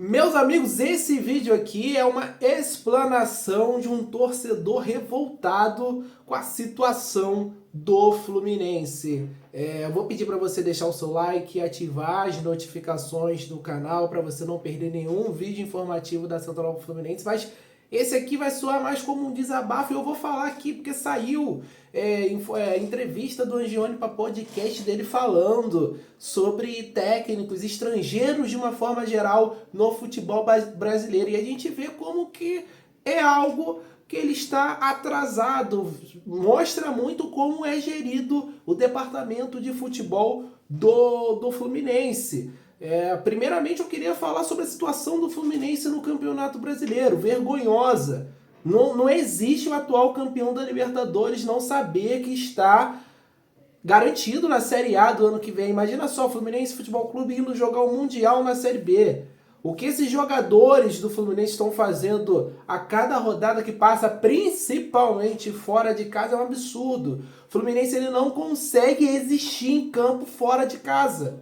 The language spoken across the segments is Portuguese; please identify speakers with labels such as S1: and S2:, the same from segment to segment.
S1: Meus amigos, esse vídeo aqui é uma explanação de um torcedor revoltado com a situação do Fluminense. Eu vou pedir para você deixar o seu like e ativar as notificações do canal para você não perder nenhum vídeo informativo da Central do Fluminense, mas esse aqui vai soar mais como um desabafo e eu vou falar aqui porque saiu entrevista do Angione para podcast dele falando sobre técnicos estrangeiros de uma forma geral no futebol brasileiro. E a gente vê como que é algo que ele está atrasado. Mostra muito como é gerido o departamento de futebol do Fluminense. Primeiramente eu queria falar sobre a situação do Fluminense no Campeonato Brasileiro, vergonhosa. Não existe o atual campeão da Libertadores não saber que está garantido na Série A do ano que vem. Imagina só, o Fluminense Futebol Clube indo jogar o Mundial na Série B. O que esses jogadores do Fluminense estão fazendo a cada rodada que passa, principalmente fora de casa, é um absurdo. O Fluminense ele não consegue existir em campo fora de casa.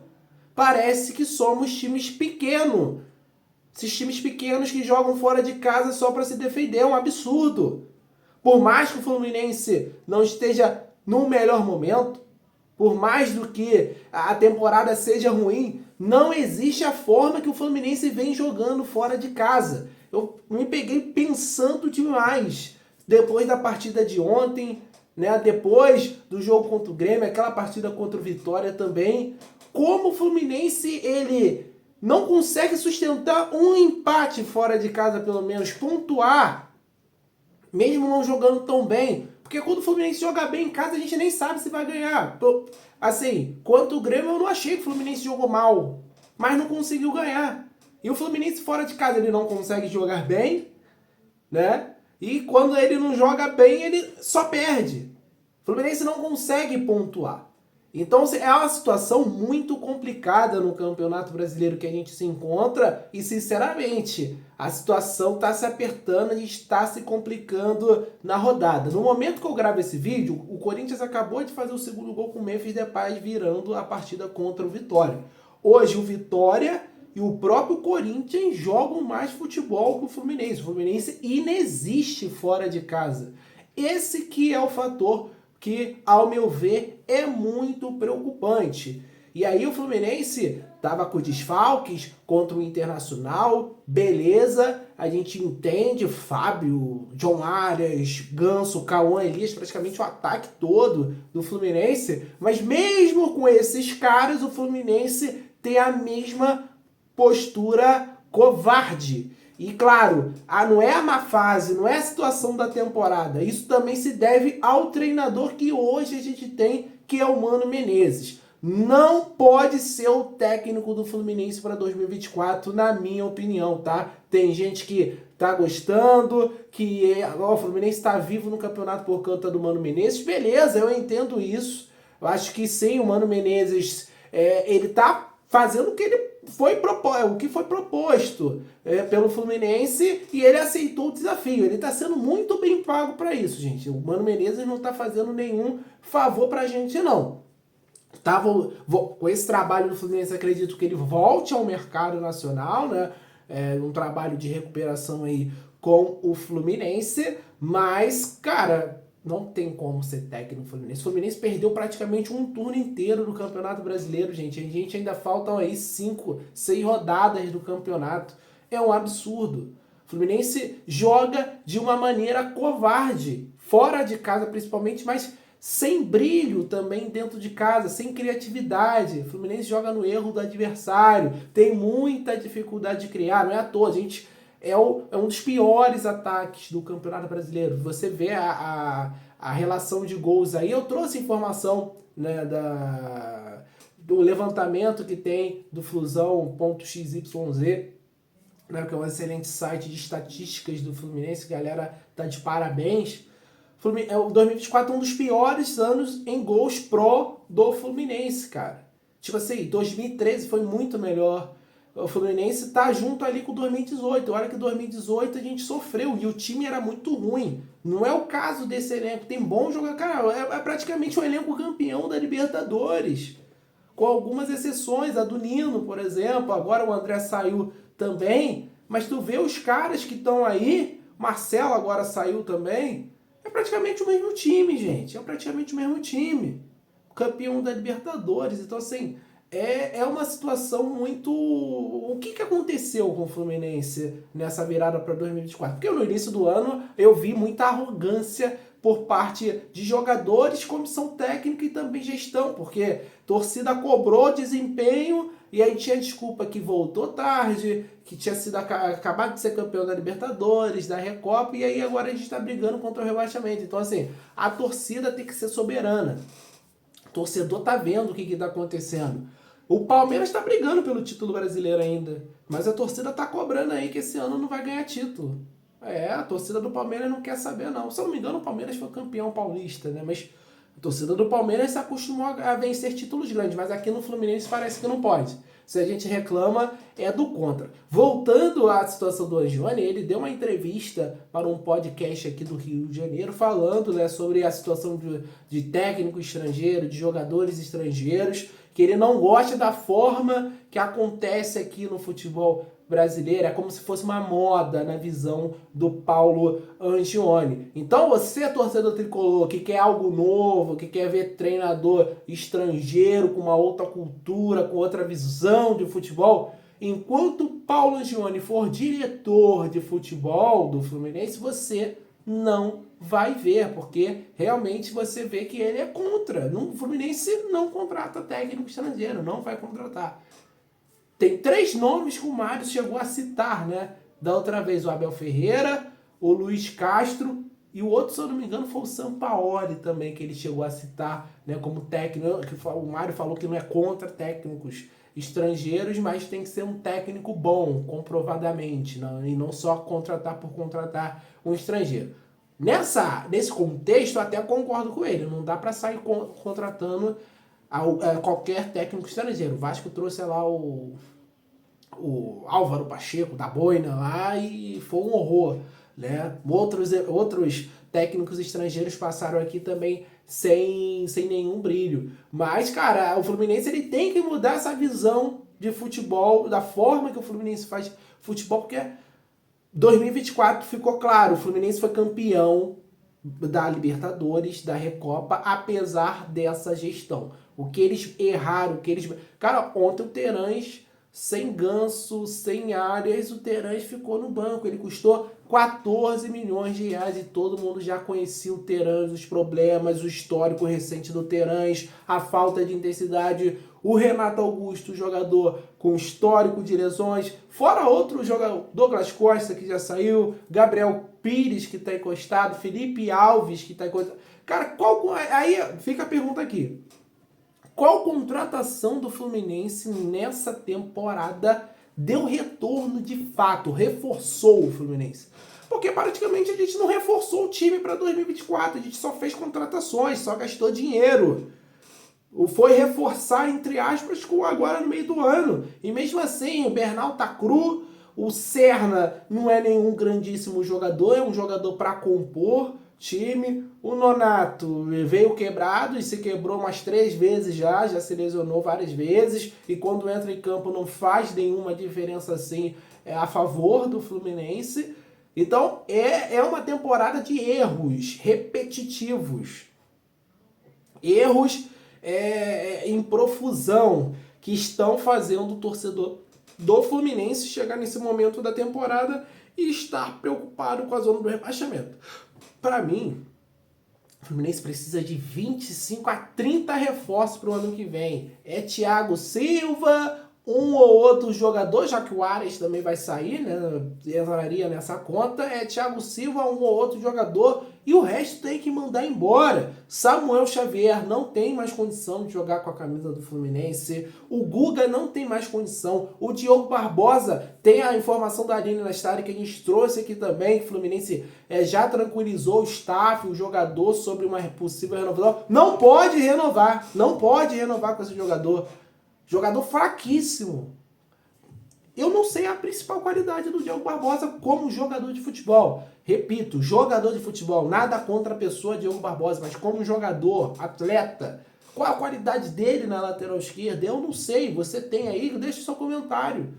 S1: Parece que somos times pequenos. Esses times pequenos que jogam fora de casa só para se defender é um absurdo. Por mais que o Fluminense não esteja no melhor momento, por mais do que a temporada seja ruim, não existe a forma que o Fluminense vem jogando fora de casa. Eu me peguei pensando demais depois da partida de ontem, né? Depois do jogo contra o Grêmio, aquela partida contra o Vitória também, como o Fluminense ele não consegue sustentar um empate fora de casa, pelo menos pontuar, mesmo não jogando tão bem. Porque quando o Fluminense joga bem em casa, a gente nem sabe se vai ganhar. Assim, quanto o Grêmio, eu não achei que o Fluminense jogou mal, mas não conseguiu ganhar. E o Fluminense fora de casa, ele não consegue jogar bem, né? E quando ele não joga bem, ele só perde. O Fluminense não consegue pontuar. Então é uma situação muito complicada no Campeonato Brasileiro que a gente se encontra e, sinceramente, a situação está se apertando e está se complicando na rodada. No momento que eu gravo esse vídeo, o Corinthians acabou de fazer o segundo gol com o Memphis Depay virando a partida contra o Vitória. Hoje o Vitória e o próprio Corinthians jogam mais futebol que o Fluminense. O Fluminense inexiste fora de casa. Esse que é o fator que, ao meu ver, é muito preocupante. E aí o Fluminense estava com desfalques contra o Internacional, beleza, a gente entende, Fábio, John Arias, Ganso, Cauã, Elias, praticamente o ataque todo do Fluminense, mas mesmo com esses caras, o Fluminense tem a mesma postura covarde. E claro, não é a má fase, não é a situação da temporada. Isso também se deve ao treinador que hoje a gente tem, que é o Mano Menezes. Não pode ser o técnico do Fluminense para 2024, na minha opinião, tá? Tem gente que tá gostando, que o Fluminense está vivo no campeonato por conta do Mano Menezes. Beleza, eu entendo isso. Eu acho que sim, o Mano Menezes, ele tá fazendo o que foi proposto pelo Fluminense e ele aceitou o desafio. Ele está sendo muito bem pago para isso, gente. O Mano Menezes não está fazendo nenhum favor para a gente, não. Com esse trabalho do Fluminense, acredito que ele volte ao mercado nacional, né? Um trabalho de recuperação aí com o Fluminense, mas, cara, não tem como ser técnico no Fluminense. O Fluminense perdeu praticamente um turno inteiro do Campeonato Brasileiro, gente. A gente ainda faltam aí 5, 6 rodadas do campeonato. É um absurdo. O Fluminense joga de uma maneira covarde, fora de casa principalmente, mas sem brilho também dentro de casa, sem criatividade. O Fluminense joga no erro do adversário, tem muita dificuldade de criar, não é à toa. A gente é um dos piores ataques do Campeonato Brasileiro. Você vê a relação de gols aí. Eu trouxe informação, né, do levantamento que tem do Flusão.xyz, né, que é um excelente site de estatísticas do Fluminense. Galera, tá de parabéns. O 2024 é um dos piores anos em gols pró do Fluminense, cara. Tipo assim, 2013 foi muito melhor. O Fluminense tá junto ali com 2018. Olha que 2018 a gente sofreu e o time era muito ruim. Não é o caso desse elenco. Tem bom jogador. Cara, é praticamente um elenco campeão da Libertadores. Com algumas exceções, a do Nino, por exemplo. Agora o André saiu também, mas tu vê os caras que estão aí, Marcelo agora saiu também, é praticamente o mesmo time, gente, é praticamente o mesmo time, campeão da Libertadores, então assim, é uma situação muito... O que aconteceu com o Fluminense nessa virada para 2024? Porque no início do ano eu vi muita arrogância por parte de jogadores, comissão técnica e também gestão, porque torcida cobrou desempenho e aí tinha desculpa que voltou tarde, que tinha sido acabado de ser campeão da Libertadores, da Recopa, e aí agora a gente está brigando contra o rebaixamento. Então assim, a torcida tem que ser soberana. O torcedor tá vendo o que está acontecendo. O Palmeiras está brigando pelo título brasileiro ainda, mas a torcida tá cobrando aí que esse ano não vai ganhar título. A torcida do Palmeiras não quer saber não. Se eu não me engano, o Palmeiras foi campeão paulista, né? Mas a torcida do Palmeiras se acostumou a vencer títulos grandes, mas aqui no Fluminense parece que não pode. Se a gente reclama, é do contra. Voltando à situação do Angione, ele deu uma entrevista para um podcast aqui do Rio de Janeiro, falando, né, sobre a situação de técnico estrangeiro, de jogadores estrangeiros, que ele não gosta da forma que acontece aqui no futebol brasileiro, é como se fosse uma moda na visão do Paulo Angione. Então você, torcedor tricolor, que quer algo novo, que quer ver treinador estrangeiro com uma outra cultura, com outra visão de futebol, enquanto Paulo Angione for diretor de futebol do Fluminense, você não vai ver, porque realmente você vê que ele é contra. O Fluminense não contrata técnico estrangeiro, não vai contratar. Tem 3 nomes que o Mário chegou a citar, né? Da outra vez, o Abel Ferreira, o Luiz Castro e o outro, se eu não me engano, foi o Sampaoli também, que ele chegou a citar, né, como técnico. Que o Mário falou que não é contra técnicos estrangeiros, mas tem que ser um técnico bom, comprovadamente, não, e não só contratar por contratar um estrangeiro. Nesse contexto, eu até concordo com ele, não dá para sair contratando qualquer técnico estrangeiro. O Vasco trouxe lá o Álvaro Pacheco, da Boina lá, e foi um horror, né? Outros técnicos estrangeiros passaram aqui também sem nenhum brilho. Mas, cara, o Fluminense ele tem que mudar essa visão de futebol, da forma que o Fluminense faz futebol, porque 2024 ficou claro, o Fluminense foi campeão da Libertadores, da Recopa, apesar dessa gestão. O que eles erraram, o que eles... Cara, ontem o Terãs, sem Ganso, sem Arias, o Terãs ficou no banco. Ele custou 14 milhões de reais e todo mundo já conhecia o Terãs, os problemas, o histórico recente do Terãs, a falta de intensidade. O Renato Augusto, jogador com histórico de lesões, fora outro jogador, Douglas Costa, que já saiu, Gabriel Pires, que está encostado, Felipe Alves, que está encostado. Cara, aí fica a pergunta aqui. Qual contratação do Fluminense nessa temporada deu retorno de fato, reforçou o Fluminense? Porque praticamente a gente não reforçou o time para 2024, a gente só fez contratações, só gastou dinheiro. Foi reforçar, entre aspas, agora no meio do ano. E mesmo assim, o Bernal tá cru, o Serna não é nenhum grandíssimo jogador, é um jogador para compor time. O Nonato veio quebrado e se quebrou umas 3 vezes já se lesionou várias vezes. E quando entra em campo não faz nenhuma diferença assim a favor do Fluminense. Então é uma temporada de erros repetitivos. Erros em profusão que estão fazendo o torcedor do Fluminense chegar nesse momento da temporada e estar preocupado com a zona do rebaixamento. Para mim, o Fluminense precisa de 25 a 30 reforços para o ano que vem. É Thiago Silva, um ou outro jogador, já que o Arias também vai sair, né? Entraria nessa conta. É Thiago Silva, um ou outro jogador, e o resto tem que mandar embora. Samuel Xavier não tem mais condição de jogar com a camisa do Fluminense. O Guga não tem mais condição. O Diogo Barbosa tem a informação da Aline Nastari que a gente trouxe aqui também, que o Fluminense já tranquilizou o staff, o jogador, sobre uma possível renovação. Não pode renovar com esse jogador. Jogador fraquíssimo. Eu não sei a principal qualidade do Diogo Barbosa como jogador de futebol. Repito, jogador de futebol. Nada contra a pessoa Diogo Barbosa, mas como jogador, atleta. Qual a qualidade dele na lateral esquerda? Eu não sei. Você tem aí? Deixa o seu comentário.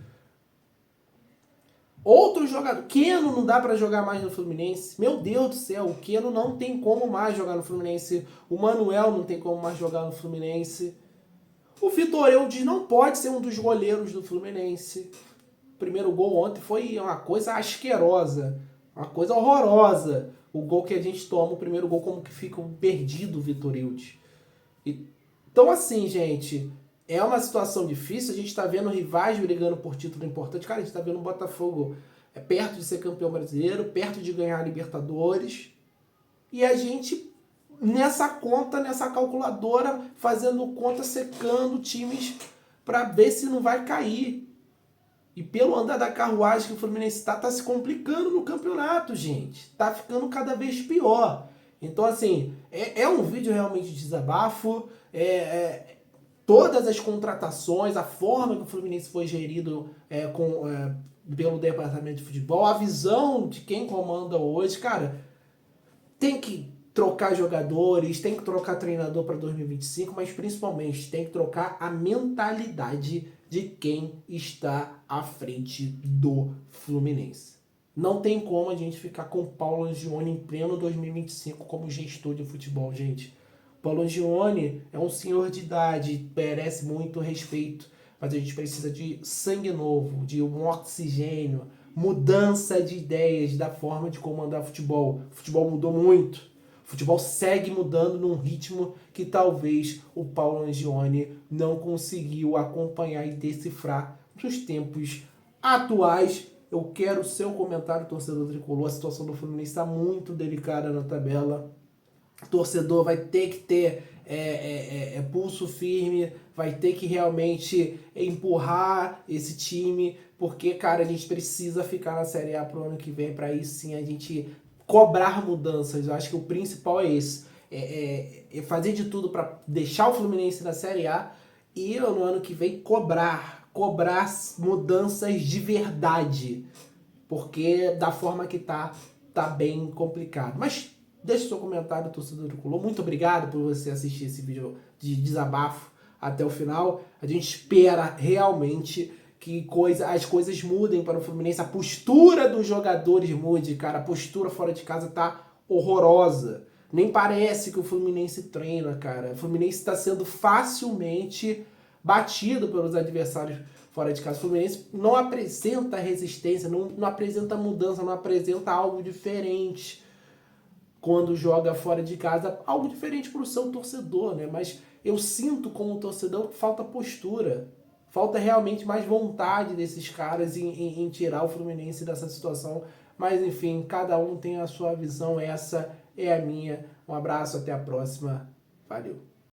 S1: Outro jogador, Keno não dá pra jogar mais no Fluminense. Meu Deus do céu, o Keno não tem como mais jogar no Fluminense. O Manuel não tem como mais jogar no Fluminense. O Vitor Eudes não pode ser um dos goleiros do Fluminense. O primeiro gol ontem foi uma coisa asquerosa, uma coisa horrorosa. O gol que a gente toma, o primeiro gol, como que fica perdido o Vitor Eudes. Então assim, gente, é uma situação difícil. A gente tá vendo rivais brigando por título importante. Cara, a gente tá vendo o Botafogo perto de ser campeão brasileiro, perto de ganhar a Libertadores. E a gente, nessa conta, nessa calculadora, fazendo conta, secando times para ver se não vai cair. E pelo andar da carruagem que o Fluminense tá se complicando no campeonato, gente. Tá ficando cada vez pior. Então, assim, é um vídeo realmente de desabafo. Todas as contratações, a forma que o Fluminense foi gerido pelo departamento de futebol, a visão de quem comanda hoje, cara, tem que trocar jogadores, tem que trocar treinador para 2025, mas principalmente tem que trocar a mentalidade de quem está à frente do Fluminense. Não tem como a gente ficar com o Paulo Angione em pleno 2025 como gestor de futebol, gente. Paulo Angione é um senhor de idade, merece muito respeito, mas a gente precisa de sangue novo, de um oxigênio, mudança de ideias da forma de comandar futebol. O futebol mudou muito. O futebol segue mudando num ritmo que talvez o Paulo Angione não conseguiu acompanhar e decifrar nos tempos atuais. Eu quero o seu comentário, torcedor tricolor. A situação do Fluminense está muito delicada na tabela. O torcedor vai ter que ter pulso firme, vai ter que realmente empurrar esse time, porque, cara, a gente precisa ficar na Série A pro ano que vem, para aí sim a gente cobrar mudanças. Eu acho que o principal é esse, é fazer de tudo para deixar o Fluminense na Série A e no ano que vem cobrar mudanças de verdade, porque da forma que tá bem complicado. Mas deixe seu comentário, torcedor tricolor. Muito obrigado por você assistir esse vídeo de desabafo até o final. A gente espera realmente que as coisas mudem para o Fluminense. A postura dos jogadores mude, cara. A postura fora de casa tá horrorosa. Nem parece que o Fluminense treina, cara. O Fluminense está sendo facilmente batido pelos adversários fora de casa. O Fluminense não apresenta resistência, não apresenta mudança, não apresenta algo diferente quando joga fora de casa, algo diferente para o seu torcedor, né? Mas eu sinto como torcedor que falta postura, falta realmente mais vontade desses caras em tirar o Fluminense dessa situação. Mas enfim, cada um tem a sua visão, essa é a minha. Um abraço, até a próxima. Valeu.